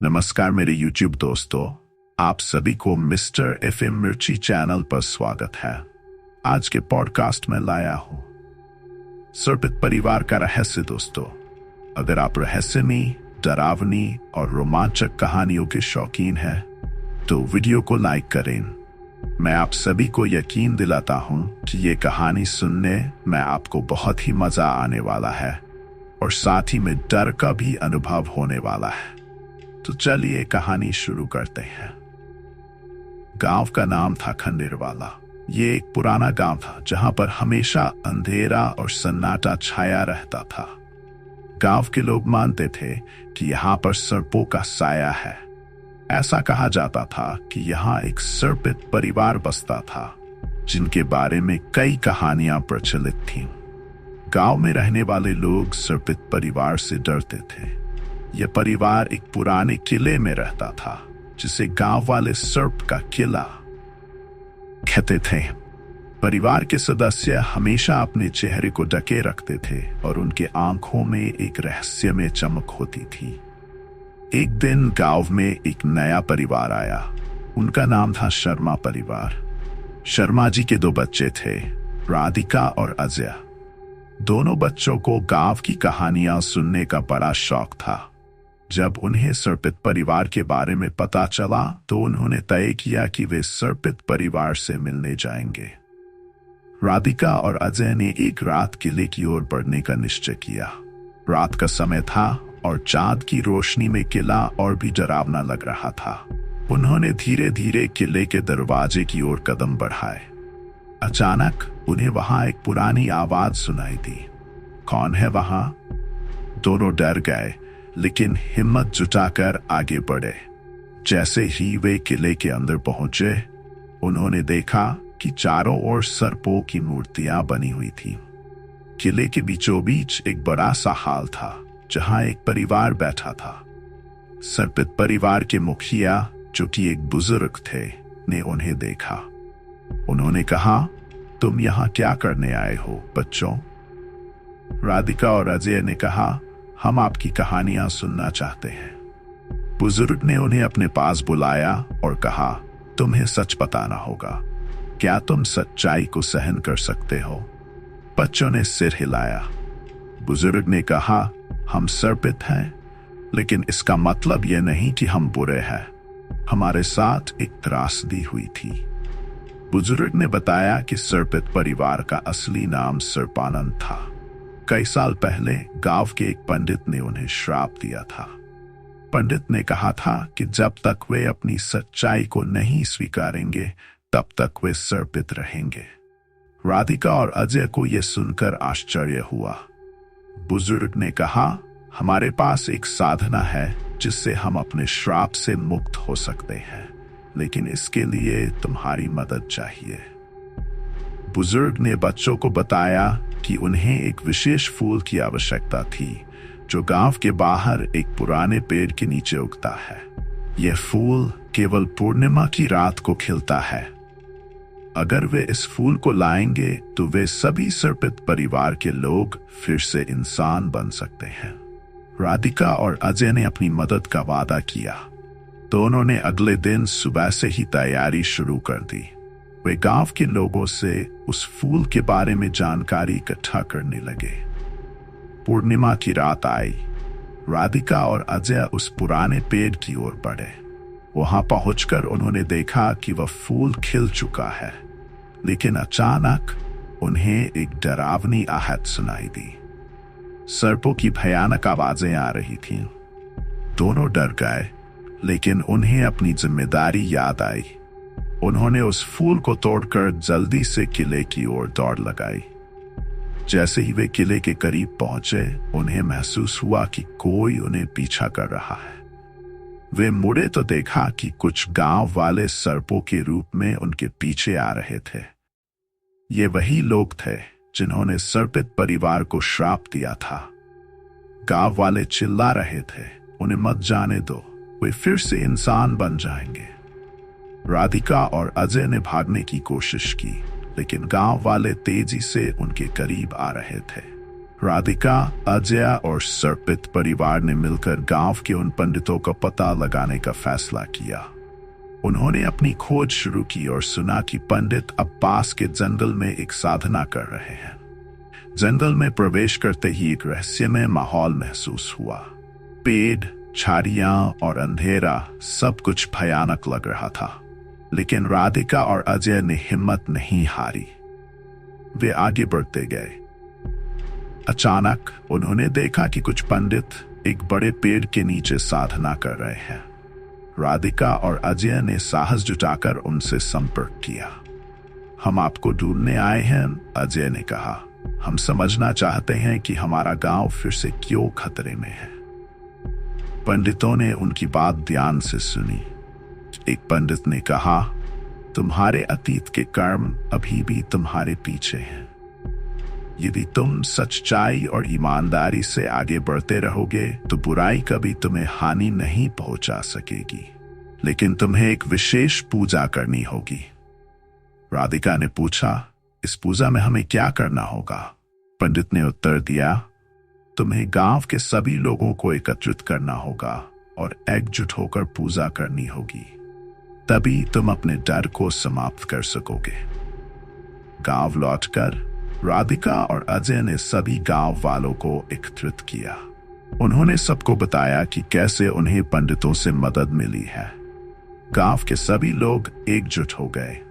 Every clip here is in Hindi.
नमस्कार मेरे YouTube दोस्तों, आप सभी को मिस्टर FM मिर्ची चैनल पर स्वागत है। आज के पॉडकास्ट में लाया हूं सर्पित परिवार का रहस्य। दोस्तों, अगर आप रहस्यमयी, डरावनी और रोमांचक कहानियों के शौकीन हैं, तो वीडियो को लाइक करें। मैं आप सभी को यकीन दिलाता हूं कि ये कहानी सुनने में आपको बहुत ही मजा आने वाला है और साथ ही में डर का भी अनुभव होने वाला है। तो चलिए कहानी शुरू करते हैं। गांव का नाम था खंडेरवाला। ये एक पुराना गांव था जहां पर हमेशा अंधेरा और सन्नाटा छाया रहता था। गांव के लोग मानते थे कि यहाँ पर सर्पों का साया है। ऐसा कहा जाता था कि यहाँ एक सर्पित परिवार बसता था, जिनके बारे में कई कहानियां प्रचलित थीं। गांव में रहने वाले लोग सर्पित परिवार से डरते थे। यह परिवार एक पुराने किले में रहता था, जिसे गांव वाले सर्प का किला कहते थे। परिवार के सदस्य हमेशा अपने चेहरे को ढके रखते थे और उनके आंखों में एक रहस्यमय चमक होती थी। एक दिन गांव में एक नया परिवार आया। उनका नाम था शर्मा परिवार। शर्मा जी के 2 बच्चे थे, राधिका और अजय। दोनों बच्चों को गांव की कहानियां सुनने का बड़ा शौक था। जब उन्हें सर्पित परिवार के बारे में पता चला, तो उन्होंने तय किया कि वे सर्पित परिवार से मिलने जाएंगे। राधिका और अजय ने एक रात किले की ओर बढ़ने का निश्चय किया। रात का समय था और चांद की रोशनी में किला और भी डरावना लग रहा था। उन्होंने धीरे धीरे किले के दरवाजे की ओर कदम बढ़ाए। अचानक उन्हें वहां एक पुरानी आवाज सुनाई दी। कौन है वहां? दोनों डर गए, लेकिन हिम्मत जुटाकर आगे बढ़े। जैसे ही वे किले के अंदर पहुंचे, उन्होंने देखा कि चारों ओर सर्पों की मूर्तियां बनी हुई थी। किले के बीचों बीच एक बड़ा सा हॉल था, जहां एक परिवार बैठा था। सर्पित परिवार के मुखिया, जो कि एक बुजुर्ग थे, ने उन्हें देखा। उन्होंने कहा, तुम यहाँ क्या करने आए हो बच्चों? राधिका और अजय ने कहा, हम आपकी कहानियां सुनना चाहते हैं। बुजुर्ग ने उन्हें अपने पास बुलाया और कहा, तुम्हें सच बताना होगा। क्या तुम सच्चाई को सहन कर सकते हो? बच्चों ने सिर हिलाया। बुजुर्ग ने कहा, हम सर्पित हैं, लेकिन इसका मतलब यह नहीं कि हम बुरे हैं। हमारे साथ एक त्रासदी हुई थी। बुजुर्ग ने बताया कि सर्पित परिवार का असली नाम सर्पानंद था। कई साल पहले गांव के एक पंडित ने उन्हें श्राप दिया था। पंडित ने कहा था कि जब तक वे अपनी सच्चाई को नहीं स्वीकारेंगे, तब तक वे सर्पित रहेंगे। राधिका और अजय को यह सुनकर आश्चर्य हुआ। बुजुर्ग ने कहा, हमारे पास एक साधना है जिससे हम अपने श्राप से मुक्त हो सकते हैं, लेकिन इसके लिए तुम्हारी मदद चाहिए। बुजुर्ग ने बच्चों को बताया कि उन्हें एक विशेष फूल की आवश्यकता थी, जो गांव के बाहर एक पुराने पेड़ के नीचे उगता है। यह फूल केवल पूर्णिमा की रात को खिलता है। अगर वे इस फूल को लाएंगे, तो वे सभी सर्पित परिवार के लोग फिर से इंसान बन सकते हैं। राधिका और अजय ने अपनी मदद का वादा किया। दोनों ने अगले दिन सुबह से ही तैयारी शुरू कर दी। वे गांव के लोगों से उस फूल के बारे में जानकारी इकट्ठा करने लगे। पूर्णिमा की रात आई। राधिका और अजय उस पुराने पेड़ की ओर बढ़े। वहां पहुंचकर उन्होंने देखा कि वह फूल खिल चुका है, लेकिन अचानक उन्हें एक डरावनी आहट सुनाई दी। सर्पों की भयानक आवाजें आ रही थीं। दोनों डर गए, लेकिन उन्हें अपनी जिम्मेदारी याद आई। उन्होंने उस फूल को तोड़कर जल्दी से किले की ओर दौड़ लगाई। जैसे ही वे किले के करीब पहुंचे, उन्हें महसूस हुआ कि कोई उन्हें पीछा कर रहा है। वे मुड़े तो देखा कि कुछ गांव वाले सर्पों के रूप में उनके पीछे आ रहे थे। ये वही लोग थे जिन्होंने सर्पित परिवार को श्राप दिया था। गांव वाले चिल्ला रहे थे, उन्हें मत जाने दो, वे फिर से इंसान बन जाएंगे। राधिका और अजय ने भागने की कोशिश की, लेकिन गांव वाले तेजी से उनके करीब आ रहे थे। राधिका, अजय और सर्पित परिवार ने मिलकर गांव के उन पंडितों का पता लगाने का फैसला किया। उन्होंने अपनी खोज शुरू की और सुना कि पंडित अब पास के जंगल में एक साधना कर रहे हैं। जंगल में प्रवेश करते ही एक रहस्यमय माहौल महसूस हुआ। पेड़, झाड़ियां और अंधेरा, सब कुछ भयानक लग रहा था। लेकिन राधिका और अजय ने हिम्मत नहीं हारी। वे आगे बढ़ते गए। अचानक उन्होंने देखा कि कुछ पंडित एक बड़े पेड़ के नीचे साधना कर रहे हैं। राधिका और अजय ने साहस जुटाकर उनसे संपर्क किया। हम आपको ढूंढने आए हैं, अजय ने कहा। हम समझना चाहते हैं कि हमारा गांव फिर से क्यों खतरे में है। पंडितों ने उनकी बात ध्यान से सुनी। एक पंडित ने कहा, तुम्हारे अतीत के कर्म अभी भी तुम्हारे पीछे हैं। यदि तुम सच्चाई और ईमानदारी से आगे बढ़ते रहोगे तो बुराई कभी तुम्हें हानि नहीं पहुंचा सकेगी। लेकिन तुम्हें एक विशेष पूजा करनी होगी। राधिका ने पूछा, इस पूजा में हमें क्या करना होगा? पंडित ने उत्तर दिया, तुम्हें गांव के सभी लोगों को एकत्रित करना होगा और एकजुट होकर पूजा करनी होगी। तभी तुम अपने डर को समाप्त कर सकोगे। गांव लौटकर राधिका और अजय ने सभी गांव वालों को एकत्रित किया। उन्होंने सबको बताया कि कैसे उन्हें पंडितों से मदद मिली है। गांव के सभी लोग एकजुट हो गए।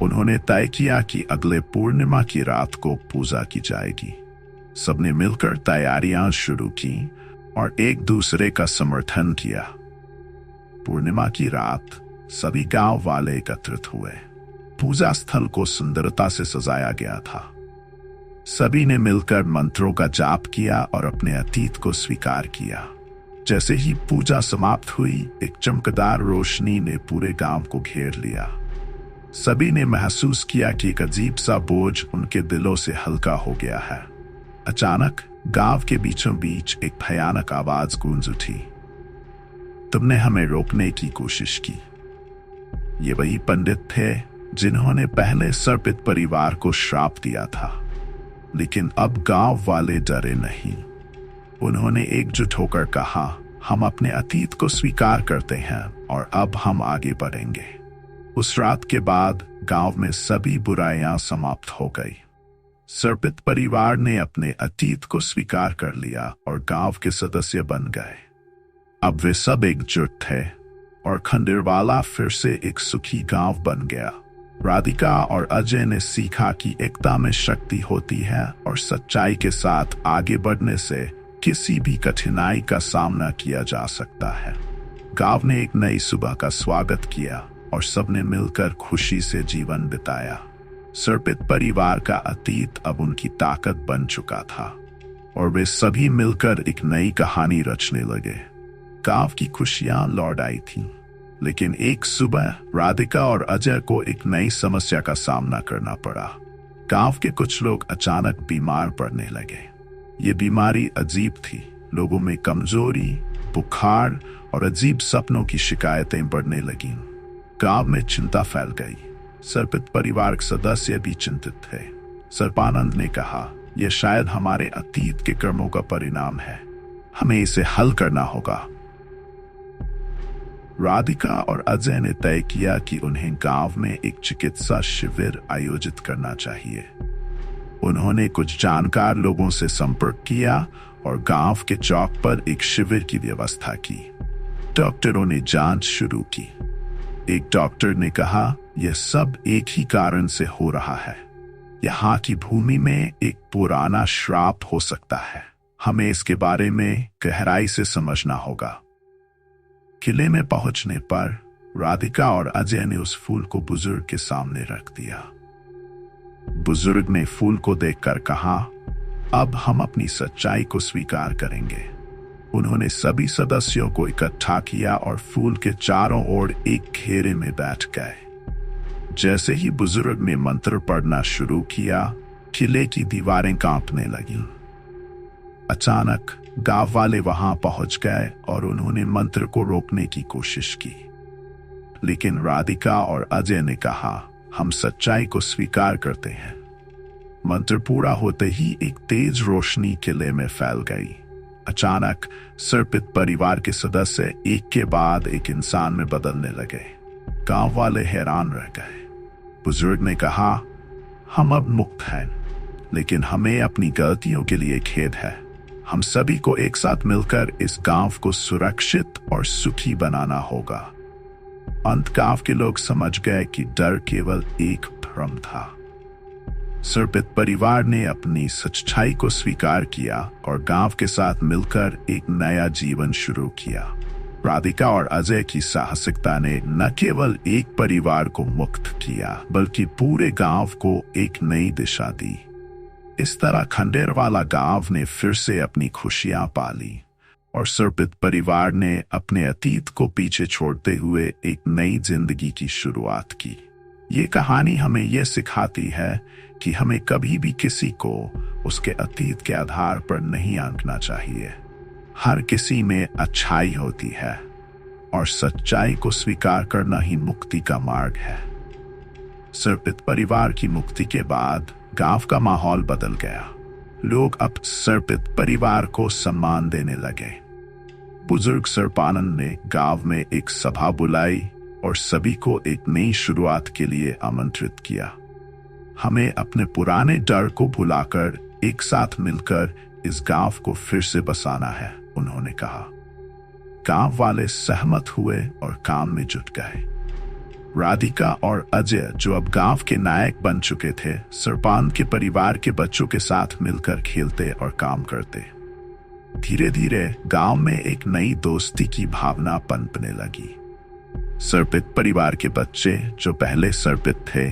उन्होंने तय किया कि अगले पूर्णिमा की रात को पूजा की जाएगी। सबने मिलकर तैयारियां शुरू की और एक दूसरे का समर्थन किया। पूर्णिमा की रात सभी गांव वाले एकत्रित हुए। पूजा स्थल को सुंदरता से सजाया गया था। सभी ने मिलकर मंत्रों का जाप किया और अपने अतीत को स्वीकार किया। जैसे ही पूजा समाप्त हुई, एक चमकदार रोशनी ने पूरे गांव को घेर लिया। सभी ने महसूस किया कि एक अजीब सा बोझ उनके दिलों से हल्का हो गया है। अचानक गांव के बीचों बीच एक भयानक आवाज गूंज उठी। तुमने हमें रोकने की कोशिश की। ये वही पंडित थे जिन्होंने पहले सर्पित परिवार को श्राप दिया था। लेकिन अब गांव वाले डरे नहीं। उन्होंने एकजुट होकर कहा, हम अपने अतीत को स्वीकार करते हैं और अब हम आगे बढ़ेंगे। उस रात के बाद गांव में सभी बुराइयां समाप्त हो गई। सर्पित परिवार ने अपने अतीत को स्वीकार कर लिया और गांव के सदस्य बन गए। अब वे सब एकजुट थे और खंडेरवाला फिर से एक सुखी गांव बन गया। राधिका और अजय ने सीखा कि एकता में शक्ति होती है और सच्चाई के साथ आगे बढ़ने से किसी भी कठिनाई का सामना किया जा सकता है। गांव ने एक नई सुबह का स्वागत किया और सबने मिलकर खुशी से जीवन बिताया। सर्पित परिवार का अतीत अब उनकी ताकत बन चुका था और वे सभी मिलकर एक नई कहानी रचने लगे। गांव की खुशियां लौट आई थीं। लेकिन एक सुबह राधिका और अजय को एक नई समस्या का सामना करना पड़ा। गांव के कुछ लोग अचानक बीमार पड़ने लगे। ये बीमारी अजीब थी। लोगों में कमजोरी, बुखार और अजीब सपनों की शिकायतें बढ़ने लगीं। गांव में चिंता फैल गई। सर्पित परिवार के सदस्य भी चिंतित थे। सर्पानंद ने कहा, यह शायद हमारे अतीत के कर्मों का परिणाम है। हमें इसे हल करना होगा। राधिका और अजय ने तय किया कि उन्हें गांव में एक चिकित्सा शिविर आयोजित करना चाहिए। उन्होंने कुछ जानकार लोगों से संपर्क किया और गांव के चौक पर एक शिविर की व्यवस्था की। डॉक्टरों ने जांच शुरू की। एक डॉक्टर ने कहा, यह सब एक ही कारण से हो रहा है। यहाँ की भूमि में एक पुराना श्राप हो सकता है। हमें इसके बारे में गहराई से समझना होगा। किले में पहुंचने पर राधिका और अजय ने उस फूल को बुजुर्ग के सामने रख दिया। बुजुर्ग ने फूल को देखकर कहा, अब हम अपनी सच्चाई को स्वीकार करेंगे। उन्होंने सभी सदस्यों को इकट्ठा किया और फूल के चारों ओर एक घेरे में बैठ गए। जैसे ही बुजुर्ग ने मंत्र पढ़ना शुरू किया, किले की दीवारें कांपने लगीं। अचानक गांव वाले वहां पहुंच गए और उन्होंने मंत्र को रोकने की कोशिश की। लेकिन राधिका और अजय ने कहा, हम सच्चाई को स्वीकार करते हैं। मंत्र पूरा होते ही एक तेज रोशनी किले में फैल गई। अचानक सर्पित परिवार के सदस्य एक के बाद एक इंसान में बदलने लगे। गांव वाले हैरान रह गए। बुजुर्ग ने कहा, हम अब मुक्त हैं, लेकिन हमें अपनी गलतियों के लिए खेद है। हम सभी को एक साथ मिलकर इस गांव को सुरक्षित और सुखी बनाना होगा। अंत गांव के लोग समझ गए कि डर केवल एक भ्रम था। सर्पित परिवार ने अपनी सच्चाई को स्वीकार किया और गांव के साथ मिलकर एक नया जीवन शुरू किया। राधिका और अजय की साहसिकता ने न केवल एक परिवार को मुक्त किया, बल्कि पूरे गांव को एक नई दिशा दी। इस तरह खंडेरवाला गांव ने फिर से अपनी खुशियां पाली और सर्पित परिवार ने अपने अतीत को पीछे छोड़ते हुए एक नई जिंदगी की शुरुआत की। ये कहानी हमें यह सिखाती है कि हमें कभी भी किसी को उसके अतीत के आधार पर नहीं आंकना चाहिए। हर किसी में अच्छाई होती है और सच्चाई को स्वीकार करना ही मुक्ति का मार्ग है। सर्पित परिवार की मुक्ति के बाद गांव का माहौल बदल गया। लोग अब सर्पित परिवार को सम्मान देने लगे। बुजुर्ग सर्पानंद ने गांव में एक सभा बुलाई और सभी को एक नई शुरुआत के लिए आमंत्रित किया। हमें अपने पुराने डर को भुलाकर एक साथ मिलकर इस गांव को फिर से बसाना है, उन्होंने कहा। गांव वाले सहमत हुए और काम में जुट गए। राधिका और अजय, जो अब गांव के नायक बन चुके थे, सरपान के परिवार के बच्चों के साथ मिलकर खेलते और काम करते। धीरे धीरे गांव में एक नई दोस्ती की भावना पनपने लगी। सर्पित परिवार के बच्चे, जो पहले सर्पित थे,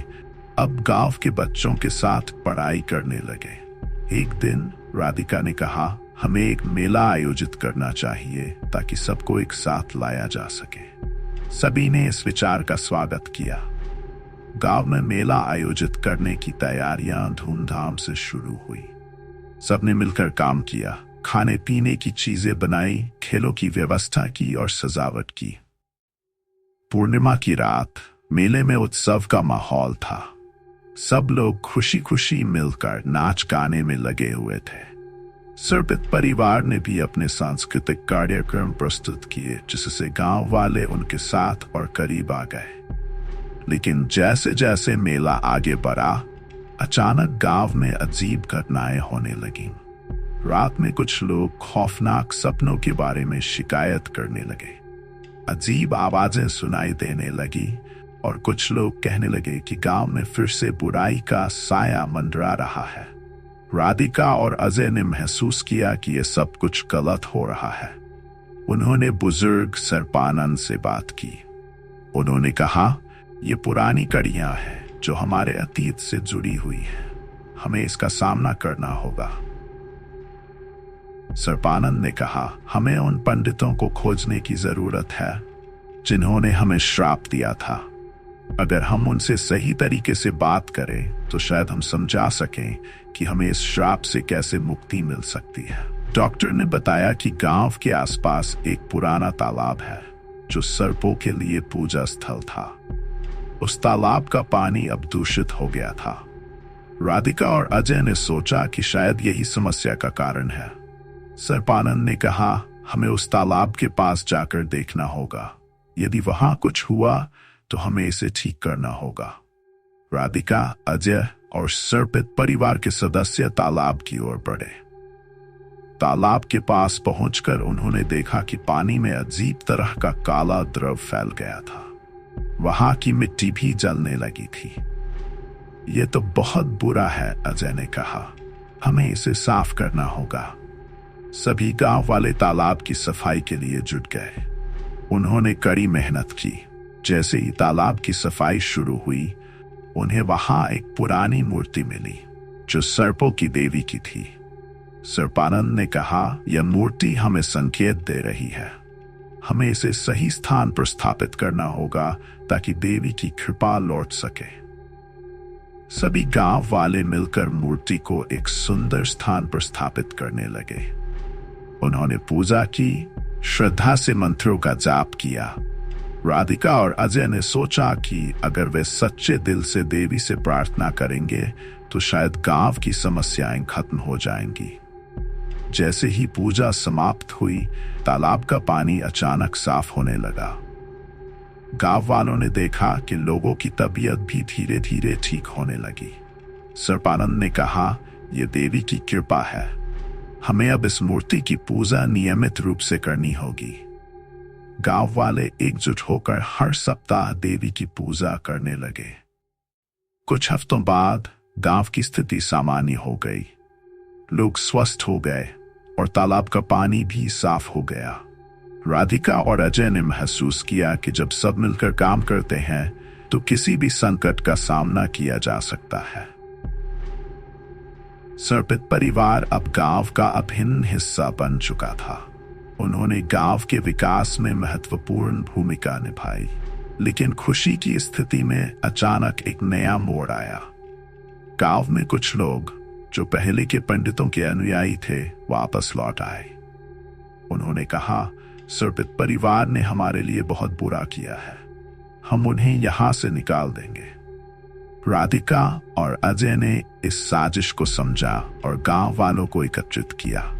अब गांव के बच्चों के साथ पढ़ाई करने लगे। एक दिन राधिका ने कहा, हमें एक मेला आयोजित करना चाहिए ताकि सबको एक साथ लाया जा सके। सभी ने इस विचार का स्वागत किया। गांव में मेला आयोजित करने की तैयारियां धूमधाम से शुरू हुई। सबने मिलकर काम किया, खाने पीने की चीजें बनाई, खेलों की व्यवस्था की और सजावट की। पूर्णिमा की रात मेले में उत्सव का माहौल था। सब लोग खुशी खुशी मिलकर नाच गाने में लगे हुए थे। सर्पित परिवार ने भी अपने सांस्कृतिक कार्यक्रम प्रस्तुत किए, जिससे गांव वाले उनके साथ और करीब आ गए। लेकिन जैसे जैसे मेला आगे बढ़ा, अचानक गांव में अजीब घटनाएं होने लगीं। रात में कुछ लोग खौफनाक सपनों के बारे में शिकायत करने लगे। अजीब आवाजें सुनाई देने लगी और कुछ लोग कहने लगे कि गांव में फिर से बुराई का साया मंडरा रहा है। राधिका और अजय ने महसूस किया कि यह सब कुछ गलत हो रहा है। उन्होंने बुजुर्ग सर्पानंद से बात की। उन्होंने कहा, ये पुरानी कड़ियां हैं जो हमारे अतीत से जुड़ी हुई हैं। हमें इसका सामना करना होगा। सर्पानंद ने कहा, हमें उन पंडितों को खोजने की जरूरत है जिन्होंने हमें श्राप दिया था। अगर हम उनसे सही तरीके से बात करें तो शायद हम समझा सकें कि हमें इस श्राप से कैसे मुक्ति मिल सकती है। डॉक्टर ने बताया कि गांव के आसपास एक पुराना तालाब है जो सर्पों के लिए पूजा स्थल था। उस तालाब का पानी अब दूषित हो गया था। राधिका और अजय ने सोचा कि शायद यही समस्या का कारण है। सर्पानंद ने कहा, हमें उस तालाब के पास जाकर देखना होगा। यदि वहां कुछ हुआ तो हमें इसे ठीक करना होगा। राधिका, अजय और सर्पित परिवार के सदस्य तालाब की ओर बढ़े। तालाब के पास पहुंचकर उन्होंने देखा कि पानी में अजीब तरह का काला द्रव फैल गया था। वहां की मिट्टी भी जलने लगी थी। यह तो बहुत बुरा है, अजय ने कहा। हमें इसे साफ करना होगा। सभी गांव वाले तालाब की सफाई के लिए जुट गए। उन्होंने कड़ी मेहनत की। जैसे ही तालाब की सफाई शुरू हुई, उन्हें वहां एक पुरानी मूर्ति मिली जो सर्पों की देवी की थी। सर्पानंद ने कहा, यह मूर्ति हमें संकेत दे रही है। हमें इसे सही स्थान पर स्थापित करना होगा ताकि देवी की कृपा लौट सके। सभी गांव वाले मिलकर मूर्ति को एक सुंदर स्थान पर स्थापित करने लगे। उन्होंने पूजा की, श्रद्धा से मंत्रों का जाप किया। राधिका और अजय ने सोचा कि अगर वे सच्चे दिल से देवी से प्रार्थना करेंगे तो शायद गांव की समस्याएं खत्म हो जाएंगी। जैसे ही पूजा समाप्त हुई, तालाब का पानी अचानक साफ होने लगा। गांव वालों ने देखा कि लोगों की तबीयत भी धीरे धीरे ठीक होने लगी। सर्पानंद ने कहा, यह देवी की कृपा है, हमें अब इस मूर्ति की पूजा नियमित रूप से करनी होगी। गांव वाले एकजुट होकर हर सप्ताह देवी की पूजा करने लगे। कुछ हफ्तों बाद गांव की स्थिति सामान्य हो गई। लोग स्वस्थ हो गए और तालाब का पानी भी साफ हो गया। राधिका और अजय ने महसूस किया कि जब सब मिलकर काम करते हैं तो किसी भी संकट का सामना किया जा सकता है। सर्पित परिवार अब गांव का अभिन्न हिस्सा बन चुका था। उन्होंने गांव के विकास में महत्वपूर्ण भूमिका निभाई। लेकिन खुशी की स्थिति में अचानक एक नया मोड़ आया। गांव में कुछ लोग जो पहले के पंडितों के अनुयायी थे, वापस लौट आए। उन्होंने कहा, सर्पित परिवार ने हमारे लिए बहुत बुरा किया है, हम उन्हें यहां से निकाल देंगे। राधिका और अजय ने इस साजिश को समझा और गांव वालों को एकत्रित किया।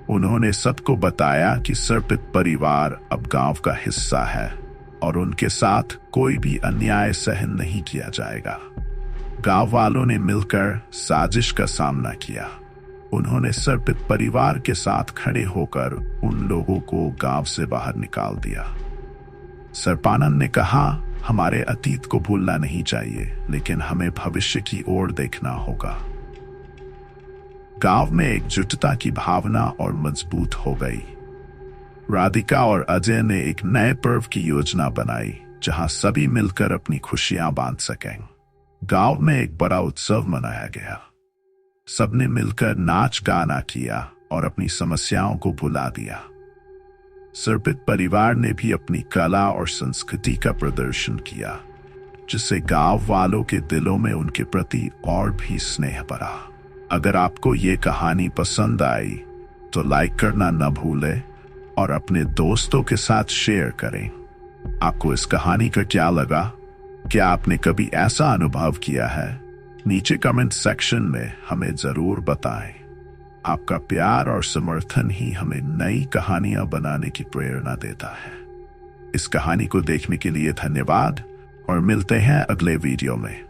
उन्होंने सबको बताया कि सर्पित परिवार अब गांव का हिस्सा है और उनके साथ कोई भी अन्याय सहन नहीं किया जाएगा। गांव वालों ने मिलकर साजिश का सामना किया। उन्होंने सर्पित परिवार के साथ खड़े होकर उन लोगों को गांव से बाहर निकाल दिया। सर्पानंद ने कहा, हमारे अतीत को भूलना नहीं चाहिए, लेकिन हमें भविष्य की ओर देखना होगा। गांव में एकजुटता की भावना और मजबूत हो गई। राधिका और अजय ने एक नए पर्व की योजना बनाई जहां सभी मिलकर अपनी खुशियां बांट सकें। गांव में एक बड़ा उत्सव मनाया गया। सबने मिलकर नाच गाना किया और अपनी समस्याओं को भुला दिया। सर्पित परिवार ने भी अपनी कला और संस्कृति का प्रदर्शन किया, जिससे गांव वालों के दिलों में उनके प्रति और भी स्नेह बढ़ा। अगर आपको ये कहानी पसंद आई तो लाइक करना न भूलें और अपने दोस्तों के साथ शेयर करें। आपको इस कहानी का क्या लगा? क्या आपने कभी ऐसा अनुभव किया है? नीचे कमेंट सेक्शन में हमें जरूर बताएं। आपका प्यार और समर्थन ही हमें नई कहानियां बनाने की प्रेरणा देता है। इस कहानी को देखने के लिए धन्यवाद और मिलते हैं अगले वीडियो में।